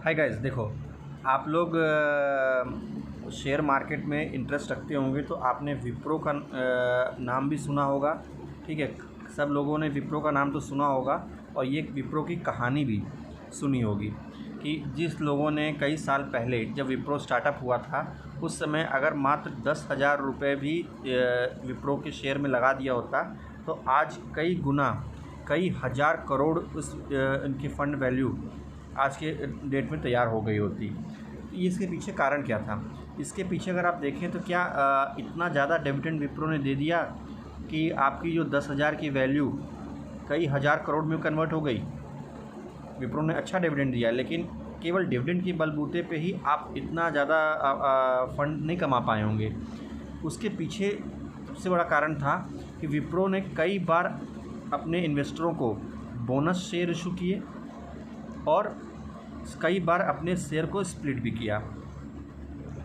Hi guys, देखो आप लोग शेयर मार्केट में इंटरेस्ट रखते होंगे तो आपने विप्रो का नाम भी सुना होगा। ठीक है, सब लोगों ने विप्रो का नाम तो सुना होगा और ये विप्रो की कहानी भी सुनी होगी कि जिस लोगों ने कई साल पहले जब विप्रो स्टार्टअप हुआ था उस समय अगर मात्र 10,000 रुपये भी विप्रो के शेयर में लगा दिया होता तो आज कई गुना कई हज़ार करोड़ उस इनकी फ़ंड वैल्यू आज के डेट में तैयार हो गई होती। ये इसके पीछे कारण क्या था? इसके पीछे अगर आप देखें तो क्या इतना ज़्यादा डिविडेंड विप्रो ने दे दिया कि आपकी जो 10,000 की वैल्यू कई हज़ार करोड़ में कन्वर्ट हो गई। विप्रो ने अच्छा डिविडेंड दिया, लेकिन केवल डिविडेंड के बलबूते पे ही आप इतना ज़्यादा फंड नहीं कमा पाए होंगे। उसके पीछे सबसे बड़ा कारण था कि विप्रो ने कई बार अपने इन्वेस्टरों को बोनस शेयर इशू किए और कई बार अपने शेयर को स्प्लिट भी किया।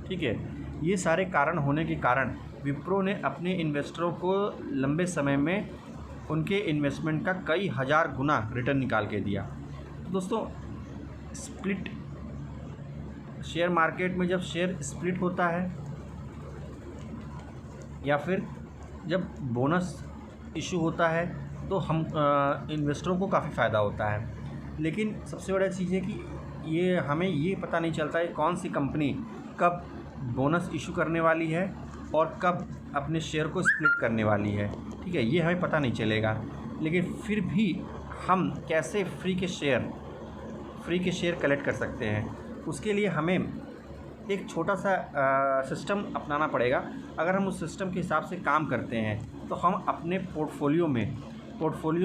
ठीक है, ये सारे कारण होने के कारण विप्रो ने अपने इन्वेस्टरों को लंबे समय में उनके इन्वेस्टमेंट का कई हज़ार गुना रिटर्न निकाल के दिया। तो दोस्तों, स्प्लिट शेयर मार्केट में जब शेयर स्प्लिट होता है या फिर जब बोनस इशू होता है तो हम इन्वेस्टरों को काफ़ी फ़ायदा होता है। लेकिन सबसे बड़ी चीज़ है कि हमें ये पता नहीं चलता है कौन सी कंपनी कब बोनस इशू करने वाली है और कब अपने शेयर को स्प्लिट करने वाली है। ठीक है, ये हमें पता नहीं चलेगा। लेकिन फिर भी हम कैसे फ्री के शेयर कलेक्ट कर सकते हैं, उसके लिए हमें एक छोटा सा सिस्टम अपनाना पड़ेगा। अगर हम उस सिस्टम के हिसाब से काम करते हैं तो हम अपने पोर्टफोलियो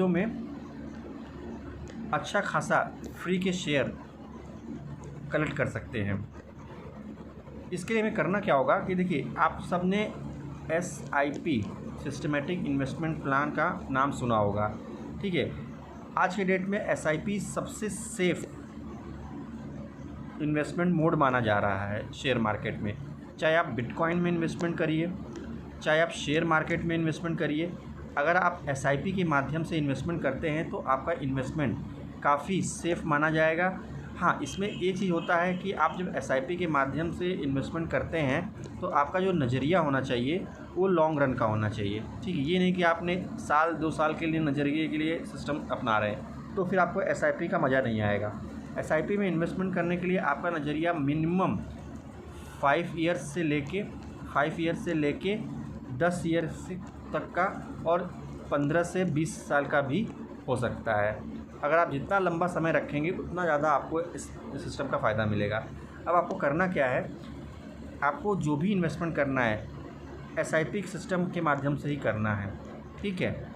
में अच्छा खासा फ्री के शेयर कलेक्ट कर सकते हैं। इसके लिए हमें करना क्या होगा कि देखिए, आप सब ने SIP सिस्टमेटिक इन्वेस्टमेंट प्लान का नाम सुना होगा। ठीक है, आज के डेट में SIP सबसे सेफ़ इन्वेस्टमेंट मोड माना जा रहा है शेयर मार्केट में। चाहे आप बिटकॉइन में इन्वेस्टमेंट करिए, चाहे आप शेयर मार्केट में इन्वेस्टमेंट करिए, अगर आप SIP के माध्यम से इन्वेस्टमेंट करते हैं तो आपका इन्वेस्टमेंट काफ़ी सेफ़ माना जाएगा। हाँ, इसमें ये चीज़ होता है कि आप जब SIP के माध्यम से इन्वेस्टमेंट करते हैं तो आपका जो नज़रिया होना चाहिए वो लॉन्ग रन का होना चाहिए। ठीक है, ये नहीं कि आपने साल 2 साल के लिए नज़रिए के लिए सिस्टम अपना रहे हैं तो फिर आपको SIP का मज़ा नहीं आएगा। SIP में इन्वेस्टमेंट करने के लिए आपका नज़रिया मिनिमम 5 ईयर्स से लेके 10 ईयर्स तक का और 15 से 20 साल का भी हो सकता है। अगर आप जितना लंबा समय रखेंगे उतना ज़्यादा आपको इस सिस्टम का फ़ायदा मिलेगा। अब आपको करना क्या है, आपको जो भी इन्वेस्टमेंट करना है SIP सिस्टम के माध्यम से ही करना है। ठीक है,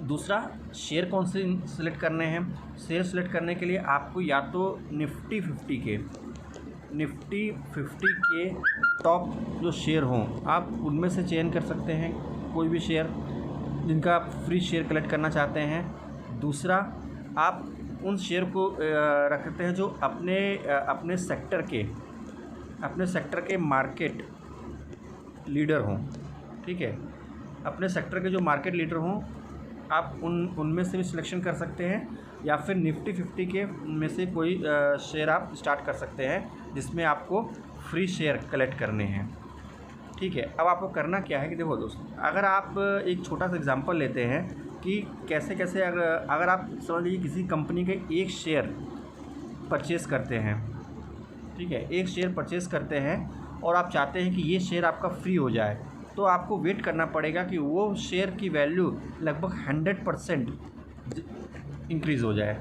दूसरा, शेयर कौन से सिलेक्ट करने हैं? शेयर सिलेक्ट करने के लिए आपको या तो निफ्टी 50 के टॉप जो शेयर हों आप उनमें से चयन कर सकते हैं, कोई भी शेयर जिनका आप फ्री शेयर कलेक्ट करना चाहते हैं। दूसरा, आप उन शेयर को रख सकते हैं जो अपने सेक्टर के मार्केट लीडर हों। ठीक है, अपने सेक्टर के जो मार्केट लीडर हों आप उनमें से भी सिलेक्शन कर सकते हैं, या फिर निफ्टी 50 के में से कोई शेयर आप स्टार्ट कर सकते हैं जिसमें आपको फ्री शेयर कलेक्ट करने हैं। ठीक है, अब आपको करना क्या है कि देखो दोस्तों, अगर आप एक छोटा सा एग्जांपल लेते हैं कि कैसे अगर आप समझ लीजिए किसी कंपनी के एक शेयर परचेज़ करते हैं। ठीक है, एक शेयर परचेज़ करते हैं और आप चाहते हैं कि ये शेयर आपका फ्री हो जाए, तो आपको वेट करना पड़ेगा कि वो शेयर की वैल्यू लगभग 100% इंक्रीज़ हो जाए।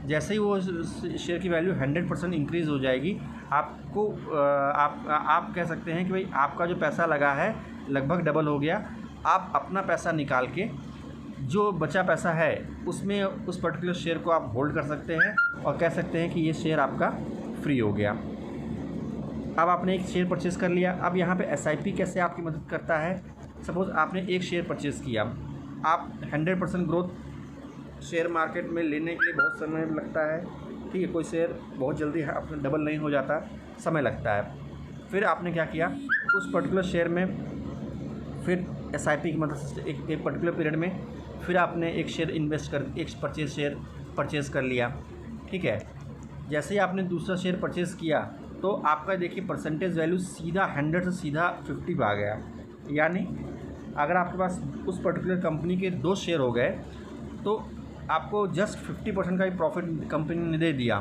जैसे ही वो शेयर की वैल्यू 100% इंक्रीज़ हो जाएगी, आपको आप कह सकते हैं कि भाई आपका जो पैसा लगा है लगभग डबल हो गया। आप अपना पैसा निकाल के जो बचा पैसा है उसमें उस पर्टिकुलर शेयर को आप होल्ड कर सकते हैं और कह सकते हैं कि ये शेयर आपका फ्री हो गया। अब आपने एक शेयर परचेज़ कर लिया। अब यहाँ पे SIP कैसे आपकी मदद करता है? सपोज़ आपने एक शेयर परचेज़ किया, आप 100% ग्रोथ शेयर मार्केट में लेने के लिए बहुत समय लगता है। ठीक है, कोई शेयर बहुत जल्दी अपना डबल नहीं हो जाता, समय लगता है। फिर आपने क्या किया, उस पर्टिकुलर शेयर में फिर SIP की मदद से एक पर्टिकुलर पीरियड में फिर आपने एक शेयर परचेज़ कर लिया। ठीक है, जैसे ही आपने दूसरा शेयर परचेज़ किया तो आपका देखिए परसेंटेज वैल्यू सीधा 100 से सीधा 50 पे आ गया। यानी अगर आपके पास उस पर्टिकुलर कंपनी के 2 शेयर हो गए तो आपको जस्ट 50% का ही प्रॉफिट कंपनी ने दे दिया,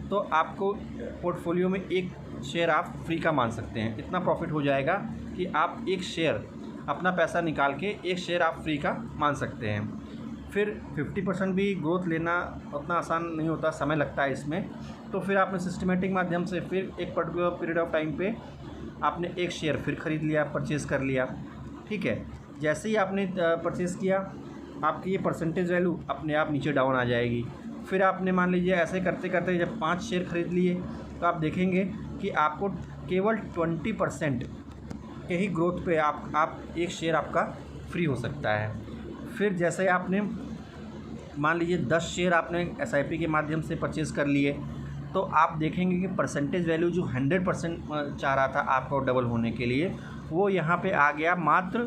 तो आपको पोर्टफोलियो में एक शेयर आप फ्री का मान सकते हैं। इतना प्रॉफिट हो जाएगा कि आप एक शेयर अपना पैसा निकाल के एक शेयर आप फ्री का मान सकते हैं। फिर 50% भी ग्रोथ लेना उतना आसान नहीं होता, समय लगता है इसमें। तो फिर आपने सिस्टमेटिक माध्यम से फिर एक पर्टिकुलर पीरियड ऑफ टाइम पे आपने एक शेयर फिर ख़रीद लिया, परचेज़ कर लिया, ठीक है। जैसे ही आपने परचेज़ किया आपकी ये परसेंटेज वैल्यू अपने आप नीचे डाउन आ जाएगी। फिर आपने मान लीजिए ऐसे करते करते जब 5 शेयर ख़रीद लिए तो आप देखेंगे कि आपको केवल 20% के ही ग्रोथ पे आप एक शेयर आपका फ्री हो सकता है। फिर जैसे आपने मान लीजिए 10 शेयर आपने SIP के माध्यम से परचेज़ कर लिए तो आप देखेंगे कि परसेंटेज वैल्यू जो 100% चाह रहा था आपको डबल होने के लिए, वो यहाँ पे आ गया मात्र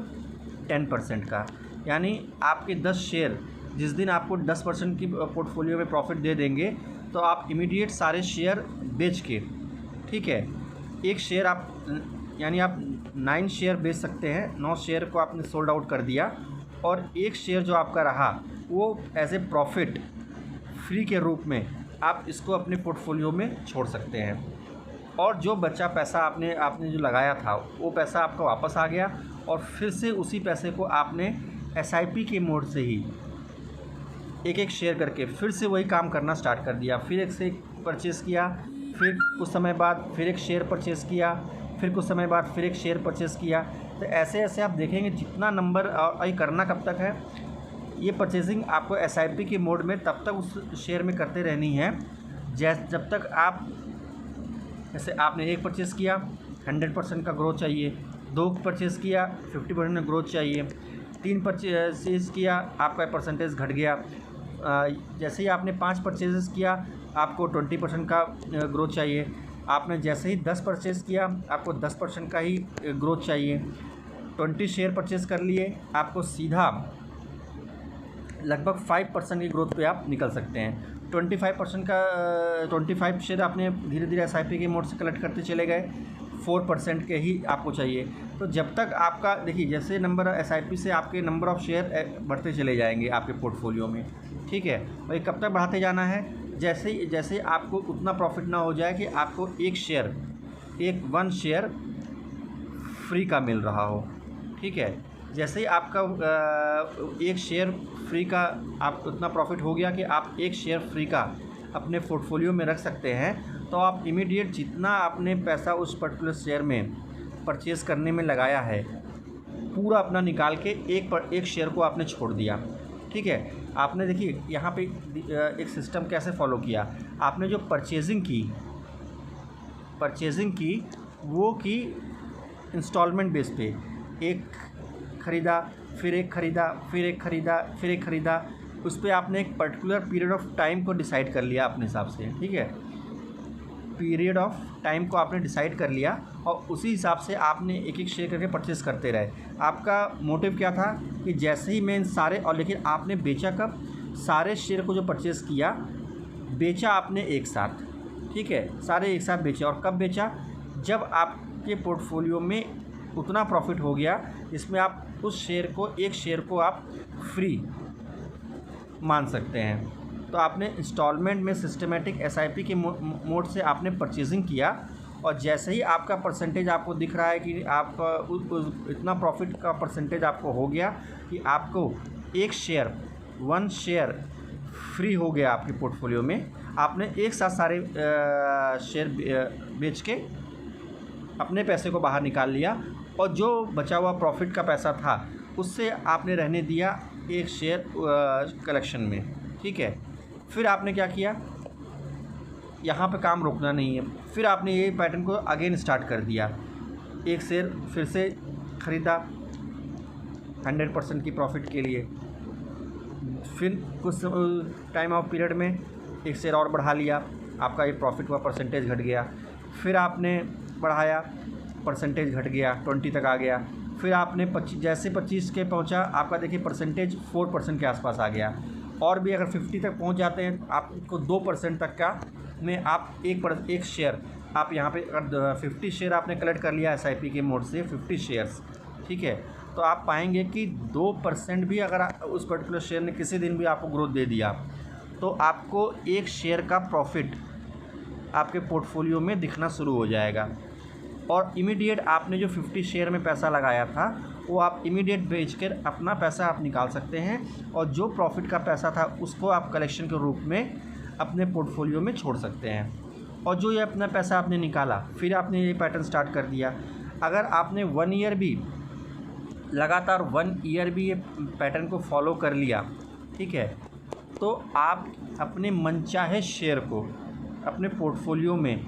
10% का। यानी आपके 10 शेयर जिस दिन आपको 10% की पोर्टफोलियो में प्रॉफिट दे देंगे तो आप इमीडिएट सारे शेयर बेच के, ठीक है, एक शेयर आप यानी आप 9 शेयर बेच सकते हैं। 9 शेयर को आपने सोल्ड आउट कर दिया और एक शेयर जो आपका रहा वो एज ए प्रॉफिट फ्री के रूप में आप इसको अपने पोर्टफोलियो में छोड़ सकते हैं। और जो बचा पैसा आपने जो लगाया था वो पैसा आपका वापस आ गया और फिर से उसी पैसे को आपने SIP के मोड से ही एक एक शेयर करके फिर से वही काम करना स्टार्ट कर दिया। फिर एक से एक परचेज़ किया, फिर कुछ समय बाद फिर एक शेयर परचेज़ किया, फिर कुछ समय बाद फिर एक शेयर परचेज़ किया। तो ऐसे ऐसे आप देखेंगे जितना नंबर, और ये करना कब तक है, ये परचेजिंग आपको SIP के मोड में तब तक उस शेयर में करते रहनी है जब तक आप, जैसे आपने एक परचेज़ किया 100% का ग्रोथ चाहिए, 2 परचेज़ किया 50% का ग्रोथ चाहिए, 3 परचेज़ किया आपका परसेंटेज घट गया, जैसे ही आपने 5 परचेज़ किया आपको 20% का ग्रोथ चाहिए, आपने जैसे ही 10 परचेज़ किया आपको 10% का ही ग्रोथ चाहिए, 20 शेयर परचेज़ कर लिए आपको सीधा लगभग 5% की ग्रोथ पे आप निकल सकते हैं। 25% का 25 शेयर आपने धीरे धीरे SIP के मोड से कलेक्ट करते चले गए, 4% के ही आपको चाहिए। तो जब तक आपका देखिए जैसे नंबर SIP से आपके नंबर ऑफ़ शेयर बढ़ते चले जाएंगे आपके पोर्टफोलियो में, ठीक है। और ये कब तक बढ़ाते जाना है, जैसे आपको उतना प्रॉफिट ना हो जाए कि आपको एक वन शेयर फ्री का मिल रहा हो, ठीक है। जैसे ही आपका एक शेयर फ्री का आप उतना प्रॉफिट हो गया कि आप एक शेयर फ्री का अपने पोर्टफोलियो में रख सकते हैं, तो आप इमीडिएट जितना आपने पैसा उस पर्टिकुलर शेयर में परचेज़ करने में लगाया है पूरा अपना निकाल के एक शेयर को आपने छोड़ दिया, ठीक है। आपने देखिए यहाँ पे एक सिस्टम कैसे फॉलो किया, आपने जो परचेजिंग की वो की इंस्टॉलमेंट बेस पे, एक ख़रीदा फिर एक ख़रीदा फिर एक ख़रीदा फिर एक ख़रीदा, उस पर आपने एक पर्टिकुलर पीरियड ऑफ टाइम को डिसाइड कर लिया अपने हिसाब से, ठीक है। पीरियड ऑफ टाइम को आपने डिसाइड कर लिया और उसी हिसाब से आपने एक एक शेयर करके परचेज़ करते रहे। आपका मोटिव क्या था कि जैसे ही मैं इन सारे, और लेकिन आपने बेचा कब, सारे शेयर को जो परचेज़ किया बेचा आपने एक साथ, ठीक है, सारे एक साथ बेचे। और कब बेचा, जब आपके पोर्टफोलियो में उतना प्रॉफिट हो गया जिसमें आप उस शेयर को, एक शेयर को आप फ्री मान सकते हैं। तो आपने इंस्टॉलमेंट में सिस्टमेटिक SIP के मोड से आपने परचेजिंग किया और जैसे ही आपका परसेंटेज आपको दिख रहा है कि आपका इतना प्रॉफिट का परसेंटेज आपको हो गया कि आपको वन शेयर फ्री हो गया आपके पोर्टफोलियो में, आपने एक साथ सारे शेयर बेच के अपने पैसे को बाहर निकाल लिया और जो बचा हुआ प्रॉफिट का पैसा था उससे आपने रहने दिया एक शेयर कलेक्शन में, ठीक है। फिर आपने क्या किया, यहाँ पे काम रोकना नहीं है, फिर आपने ये पैटर्न को अगेन स्टार्ट कर दिया, एक शेयर फिर से ख़रीदा 100% की प्रॉफिट के लिए, फिर कुछ टाइम ऑफ पीरियड में एक शेयर और बढ़ा लिया, आपका ये प्रॉफिट हुआ, परसेंटेज घट गया, फिर आपने बढ़ाया, परसेंटेज घट गया, 20 तक आ गया, फिर आपने 25 के पहुंचा, आपका देखिए परसेंटेज 4% के आसपास आ गया, और भी अगर 50 तक पहुंच जाते हैं आपको 2% तक का में आप एक शेयर आप यहाँ पे अगर 50 शेयर आपने कलेक्ट कर लिया SIP के मोड से 50 शेयर्स, ठीक है, तो आप पाएंगे कि 2% भी अगर उस पर्टिकुलर शेयर ने किसी दिन भी आपको ग्रोथ दे दिया तो आपको एक शेयर का प्रॉफिट आपके पोर्टफोलियो में दिखना शुरू हो जाएगा। और इमीडिएट आपने जो 50 शेयर में पैसा लगाया था वो आप इमीडिएट बेचकर अपना पैसा आप निकाल सकते हैं, और जो प्रॉफिट का पैसा था उसको आप कलेक्शन के रूप में अपने पोर्टफोलियो में छोड़ सकते हैं। और जो ये अपना पैसा आपने निकाला, फिर आपने ये पैटर्न स्टार्ट कर दिया। अगर आपने 1 ईयर भी लगातार 1 ईयर भी ये पैटर्न को फॉलो कर लिया, ठीक है, तो आप अपने मनचाहे शेयर को अपने पोर्टफोलियो में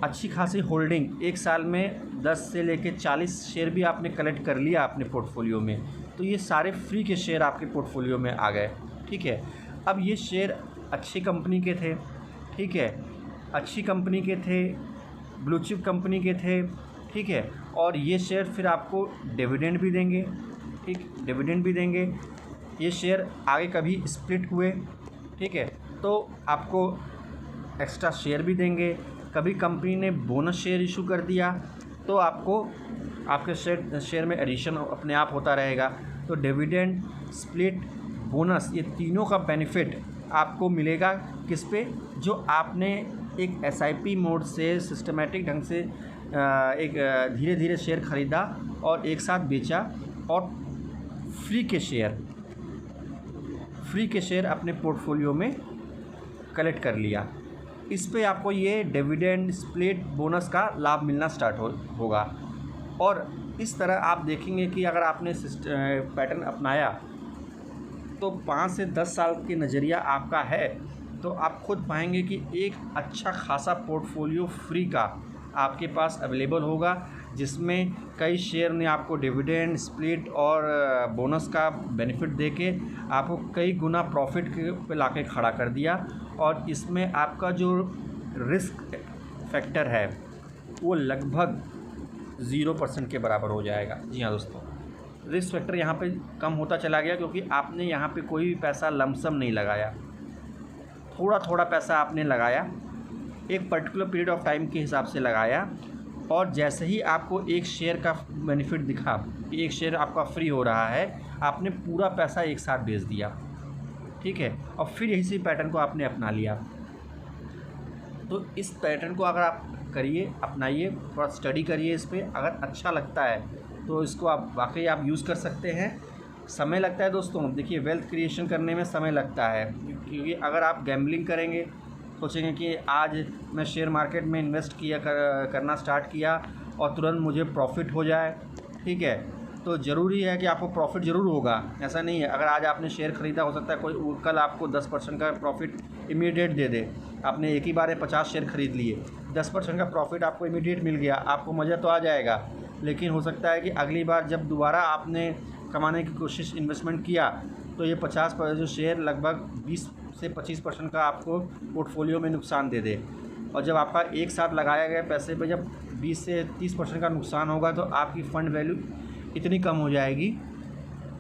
अच्छी खासी होल्डिंग, एक साल में 10 से लेकर 40 शेयर भी आपने कलेक्ट कर लिया अपने पोर्टफोलियो में, तो ये सारे फ्री के शेयर आपके पोर्टफोलियो में आ गए, ठीक है। अब ये शेयर अच्छी कंपनी के थे, ठीक है, अच्छी कंपनी के थे, ब्लू चिप कंपनी के थे, ठीक है, और ये शेयर फिर आपको डिविडेंड भी देंगे, ठीक, डिविडेंड भी देंगे। ये शेयर आगे कभी स्प्लिट हुए, ठीक है, तो आपको एक्स्ट्रा शेयर भी देंगे। कभी कंपनी ने बोनस शेयर इशू कर दिया तो आपको आपके शेयर में एडिशन अपने आप होता रहेगा। तो डिविडेंड, स्प्लिट, बोनस, ये तीनों का बेनिफिट आपको मिलेगा किस पे, जो आपने एक SIP मोड से सिस्टमेटिक ढंग से एक धीरे धीरे शेयर ख़रीदा और एक साथ बेचा और फ्री के शेयर अपने पोर्टफोलियो में कलेक्ट कर लिया। इस पे आपको ये डिविडेंड, स्प्लिट, बोनस का लाभ मिलना स्टार्ट होगा। और इस तरह आप देखेंगे कि अगर आपने पैटर्न अपनाया तो 5 से 10 साल के नज़रिया आपका है तो आप खुद पाएंगे कि एक अच्छा खासा पोर्टफोलियो फ्री का आपके पास अवेलेबल होगा, जिसमें कई शेयर ने आपको डिविडेंड, स्प्लिट और बोनस का बेनिफिट देके आपको कई गुना प्रॉफिट पे लाके खड़ा कर दिया। और इसमें आपका जो रिस्क फैक्टर है वो लगभग 0% के बराबर हो जाएगा। जी हाँ दोस्तों, रिस्क फैक्टर यहाँ पे कम होता चला गया क्योंकि आपने यहाँ पे कोई भी पैसा लमसम नहीं लगाया, थोड़ा थोड़ा पैसा आपने लगाया, एक पर्टिकुलर पीरियड ऑफ टाइम के हिसाब से लगाया, और जैसे ही आपको एक शेयर का बेनिफिट दिखा कि एक शेयर आपका फ्री हो रहा है, आपने पूरा पैसा एक साथ बेच दिया, ठीक है, और फिर इसी पैटर्न को आपने अपना लिया। तो इस पैटर्न को अगर आप करिए, अपनाइए, थोड़ा स्टडी करिए इस पर, अगर अच्छा लगता है तो इसको आप वाकई आप यूज़ कर सकते हैं। समय लगता है दोस्तों, देखिए वेल्थ क्रिएशन करने में समय लगता है, क्योंकि अगर आप गैम्बलिंग करेंगे, सोचेंगे कि आज मैं शेयर मार्केट में इन्वेस्ट करना स्टार्ट किया और तुरंत मुझे प्रॉफिट हो जाए, ठीक है, तो ज़रूरी है कि आपको प्रॉफिट ज़रूर होगा, ऐसा नहीं है। अगर आज आपने शेयर ख़रीदा, हो सकता है कोई कल आपको 10% का प्रॉफिट इमीडिएट दे दे। आपने एक ही बार 50 शेयर ख़रीद लिए, 10% का प्रॉफिट आपको इमीडिएट मिल गया, आपको मज़ा तो आ जाएगा, लेकिन हो सकता है कि अगली बार जब दोबारा आपने कमाने की कोशिश इन्वेस्टमेंट किया तो ये 50% जो शेयर लगभग 20 से 25% का आपको पोर्टफोलियो में नुकसान दे दे। और जब आपका एक साथ लगाया गया पैसे पे जब 20 से 30% का नुकसान होगा तो आपकी फ़ंड वैल्यू इतनी कम हो जाएगी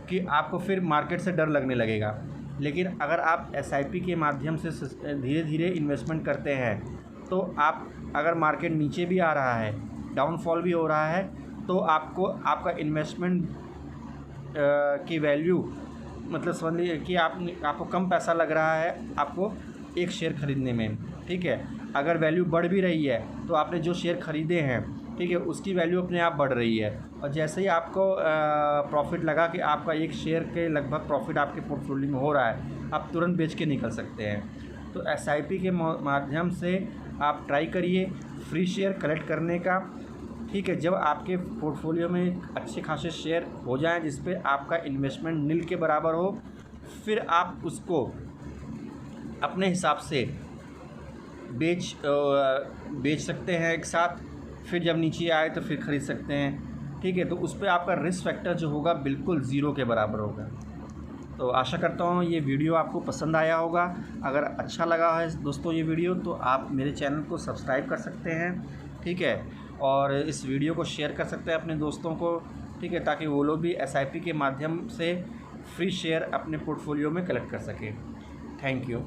कि आपको फिर मार्केट से डर लगने लगेगा। लेकिन अगर आप SIP के माध्यम से धीरे धीरे इन्वेस्टमेंट करते हैं तो आप, अगर मार्केट नीचे भी आ रहा है, डाउनफॉल भी हो रहा है, तो आपको आपका इन्वेस्टमेंट की वैल्यू, मतलब समझ लीजिए कि आपको कम पैसा लग रहा है आपको एक शेयर ख़रीदने में, ठीक है, अगर वैल्यू बढ़ भी रही है तो आपने जो शेयर ख़रीदे हैं, ठीक है, उसकी वैल्यू अपने आप बढ़ रही है। और जैसे ही आपको प्रॉफिट लगा कि आपका एक शेयर के लगभग प्रॉफिट आपके पोर्टफोलियो में हो रहा है, आप तुरंत बेच के निकल सकते हैं। तो SIP के माध्यम से आप ट्राई करिए फ्री शेयर कलेक्ट करने का, ठीक है। जब आपके पोर्टफोलियो में अच्छे खासे शेयर हो जाएं जिस पे आपका इन्वेस्टमेंट नील के बराबर हो, फिर आप उसको अपने हिसाब से बेच सकते हैं एक साथ, फिर जब नीचे आए तो फिर ख़रीद सकते हैं, ठीक है। तो उस पर आपका रिस्क फैक्टर जो होगा बिल्कुल 0 के बराबर होगा। तो आशा करता हूँ ये वीडियो आपको पसंद आया होगा। अगर अच्छा लगा है दोस्तों ये वीडियो, तो आप मेरे चैनल को सब्सक्राइब कर सकते हैं, ठीक है, और इस वीडियो को शेयर कर सकते हैं अपने दोस्तों को, ठीक है, ताकि वो लोग भी SIP के माध्यम से फ्री शेयर अपने पोर्टफोलियो में कलेक्ट कर सकें। Thank you.